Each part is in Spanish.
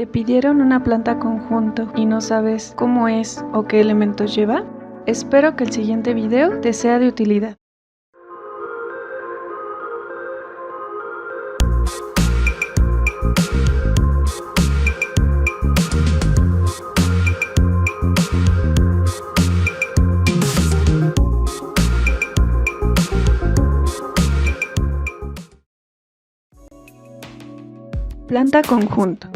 ¿Te pidieron una planta conjunto y no sabes cómo es o qué elementos lleva? Espero que el siguiente video te sea de utilidad. Planta conjunto.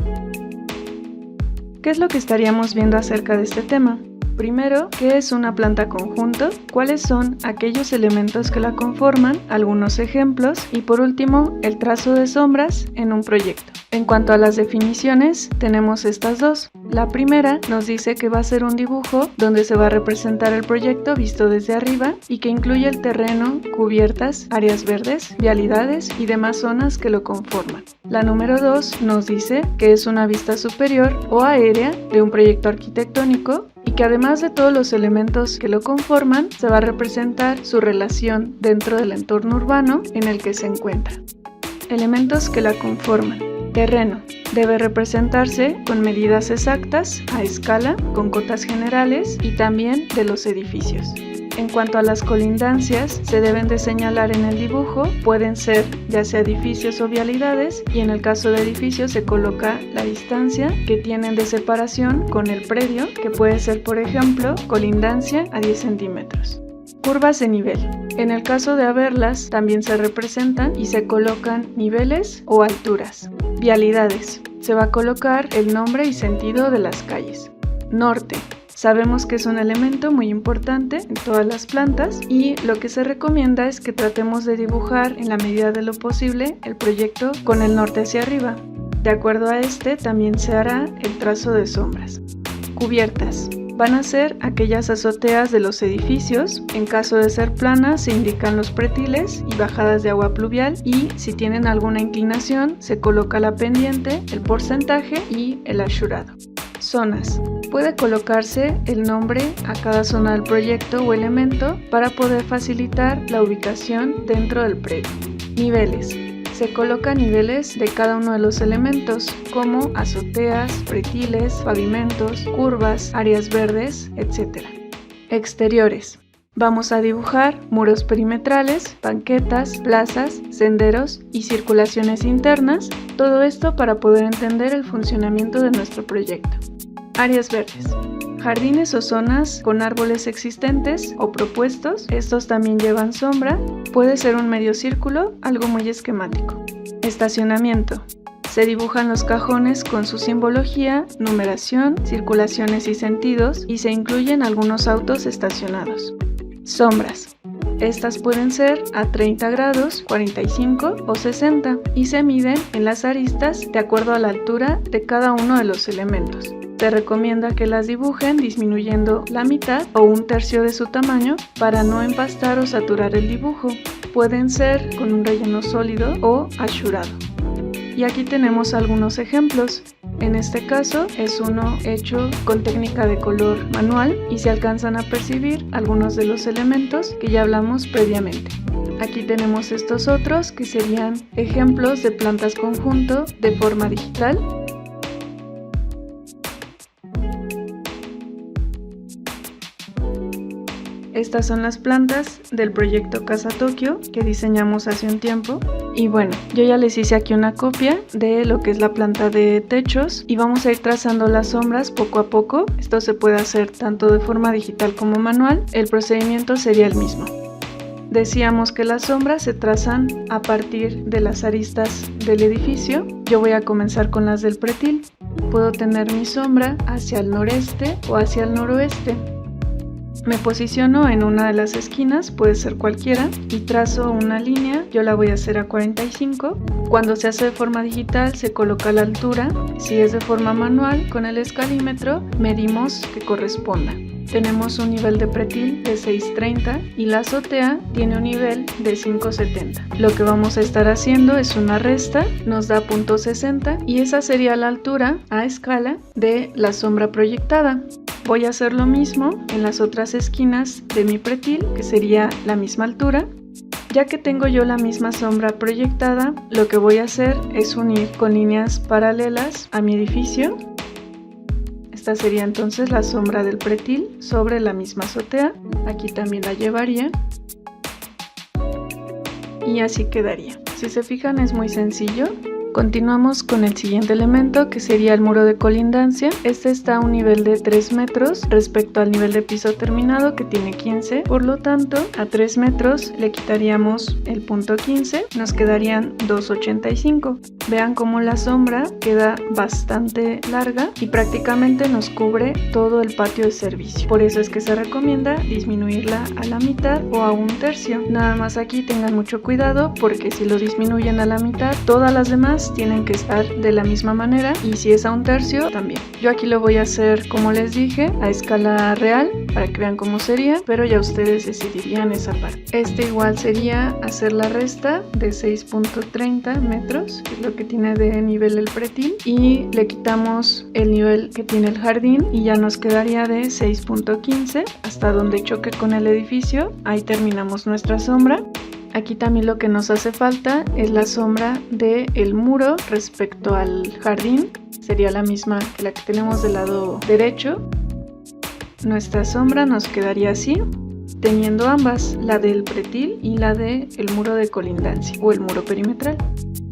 ¿Qué es lo que estaríamos viendo acerca de este tema? Primero, ¿qué es una planta conjunto? ¿Cuáles son aquellos elementos que la conforman? Algunos ejemplos. Y por último, el trazo de sombras en un proyecto. En cuanto a las definiciones, tenemos estas dos. La primera nos dice que va a ser un dibujo donde se va a representar el proyecto visto desde arriba y que incluye el terreno, cubiertas, áreas verdes, vialidades y demás zonas que lo conforman. La número 2 nos dice que es una vista superior o aérea de un proyecto arquitectónico y que además de todos los elementos que lo conforman, se va a representar su relación dentro del entorno urbano en el que se encuentra. Elementos que la conforman. Terreno. Debe representarse con medidas exactas, a escala, con cotas generales y también de los edificios. En cuanto a las colindancias, se deben de señalar en el dibujo, pueden ser ya sea edificios o vialidades, y en el caso de edificios se coloca la distancia que tienen de separación con el predio, que puede ser, por ejemplo, colindancia a 10 centímetros. Curvas de nivel. En el caso de haberlas, también se representan y se colocan niveles o alturas. Vialidades. Se va a colocar el nombre y sentido de las calles. Norte. Sabemos que es un elemento muy importante en todas las plantas y lo que se recomienda es que tratemos de dibujar en la medida de lo posible el proyecto con el norte hacia arriba. De acuerdo a este también se hará el trazo de sombras. Cubiertas. Van a ser aquellas azoteas de los edificios. En caso de ser planas se indican los pretiles y bajadas de agua pluvial, y si tienen alguna inclinación se coloca la pendiente, el porcentaje y el asurado. Zonas. Puede colocarse el nombre a cada zona del proyecto o elemento para poder facilitar la ubicación dentro del predio. Niveles. Se colocan niveles de cada uno de los elementos, como azoteas, pretiles, pavimentos, curvas, áreas verdes, etc. Exteriores. Vamos a dibujar muros perimetrales, banquetas, plazas, senderos y circulaciones internas, todo esto para poder entender el funcionamiento de nuestro proyecto. Áreas verdes. Jardines o zonas con árboles existentes o propuestos, estos también llevan sombra, puede ser un medio círculo, algo muy esquemático. Estacionamiento. Se dibujan los cajones con su simbología, numeración, circulaciones y sentidos, y se incluyen algunos autos estacionados. Sombras. Estas pueden ser a 30 grados, 45 o 60 y se miden en las aristas de acuerdo a la altura de cada uno de los elementos. Se recomienda que las dibujen disminuyendo la mitad o un tercio de su tamaño para no empastar o saturar el dibujo. Pueden ser con un relleno sólido o asurado. Y aquí tenemos algunos ejemplos. En este caso es uno hecho con técnica de color manual y se alcanzan a percibir algunos de los elementos que ya hablamos previamente. Aquí tenemos estos otros que serían ejemplos de plantas conjunto de forma digital. Estas son las plantas del proyecto Casa Tokio que diseñamos hace un tiempo. Y bueno, yo ya les hice aquí una copia de lo que es la planta de techos y vamos a ir trazando las sombras poco a poco. Esto se puede hacer tanto de forma digital como manual. El procedimiento sería el mismo. Decíamos que las sombras se trazan a partir de las aristas del edificio. Yo voy a comenzar con las del pretil. Puedo tener mi sombra hacia el noreste o hacia el noroeste. Me posiciono en una de las esquinas, puede ser cualquiera, y trazo una línea. Yo la voy a hacer a 45. Cuando se hace de forma digital se coloca la altura. Si es de forma manual, con el escalímetro medimos que corresponda. Tenemos un nivel de pretil de 630 y la azotea tiene un nivel de 570. Lo que vamos a estar haciendo es una resta, nos da 0.60 y esa sería la altura a escala de la sombra proyectada. Voy a hacer lo mismo en las otras esquinas de mi pretil, que sería la misma altura. Ya que tengo yo la misma sombra proyectada, lo que voy a hacer es unir con líneas paralelas a mi edificio. Esta sería entonces la sombra del pretil sobre la misma azotea. Aquí también la llevaría. Y así quedaría. Si se fijan, es muy sencillo. Continuamos con el siguiente elemento, que sería el muro de colindancia. Este está a un nivel de 3 metros respecto al nivel de piso terminado, que tiene 15. Por lo tanto, a 3 metros le quitaríamos el punto 15, nos quedarían 2,85. Vean cómo la sombra queda bastante larga y prácticamente nos cubre todo el patio de servicio. Por eso es que se recomienda disminuirla a la mitad o a 1/3. Nada más aquí tengan mucho cuidado, porque si lo disminuyen a la mitad, todas las demás tienen que estar de la misma manera, y si es a 1/3 también. Yo aquí lo voy a hacer, como les dije, a escala real para que vean cómo sería, pero ya ustedes decidirían esa parte. Este igual sería hacer la resta de 6,30 metros, que es lo que tiene de nivel el pretil, y le quitamos el nivel que tiene el jardín y ya nos quedaría de 6,15 hasta donde choque con el edificio. Ahí terminamos nuestra sombra. Aquí también lo que nos hace falta es la sombra del muro respecto al jardín. Sería la misma que la que tenemos del lado derecho. Nuestra sombra nos quedaría así, teniendo ambas, la del pretil y la del muro de colindancia o el muro perimetral.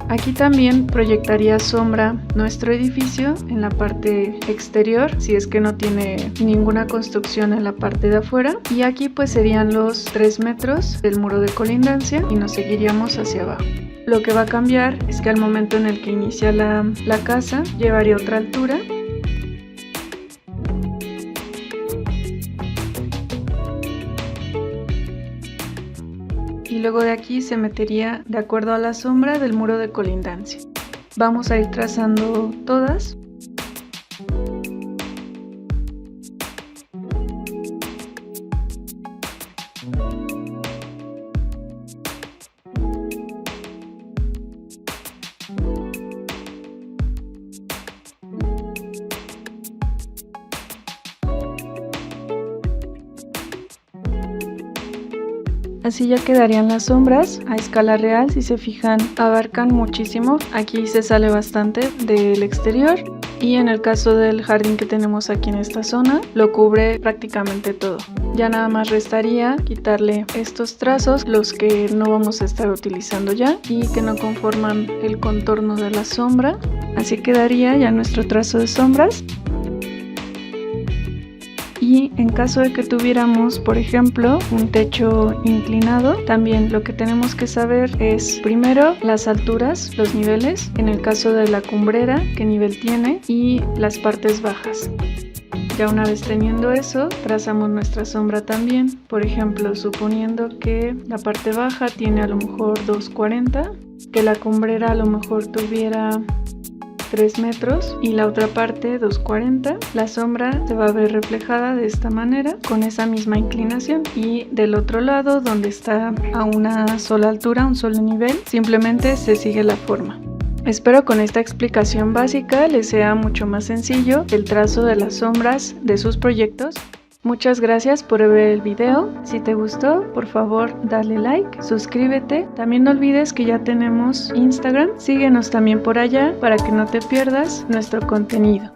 Aquí también proyectaría sombra nuestro edificio en la parte exterior, si es que no tiene ninguna construcción en la parte de afuera. Y aquí pues serían los 3 metros del muro de colindancia y nos seguiríamos hacia abajo. Lo que va a cambiar es que al momento en el que inicia la casa, llevaría otra altura. Y luego de aquí se metería de acuerdo a la sombra del muro de colindancia. Vamos a ir trazando todas. Así ya quedarían las sombras a escala real. Si se fijan, abarcan muchísimo. Aquí se sale bastante del exterior, y en el caso del jardín que tenemos aquí en esta zona, lo cubre prácticamente todo. Ya nada más restaría quitarle estos trazos, los que no vamos a estar utilizando ya y que no conforman el contorno de la sombra. Así quedaría ya nuestro trazo de sombras. Y en caso de que tuviéramos, por ejemplo, un techo inclinado, también lo que tenemos que saber es primero las alturas, los niveles, en el caso de la cumbrera, qué nivel tiene, y las partes bajas. Ya una vez teniendo eso, trazamos nuestra sombra también. Por ejemplo, suponiendo que la parte baja tiene a lo mejor 2,40, que la cumbrera a lo mejor tuviera 3 metros y la otra parte 2,40, la sombra se va a ver reflejada de esta manera, con esa misma inclinación. Y del otro lado, donde está a una sola altura, un solo nivel, simplemente se sigue la forma. Espero con esta explicación básica les sea mucho más sencillo el trazo de las sombras de sus proyectos. Muchas gracias por ver el video. Si te gustó, por favor dale like, suscríbete. También no olvides que ya tenemos Instagram. Síguenos también por allá para que no te pierdas nuestro contenido.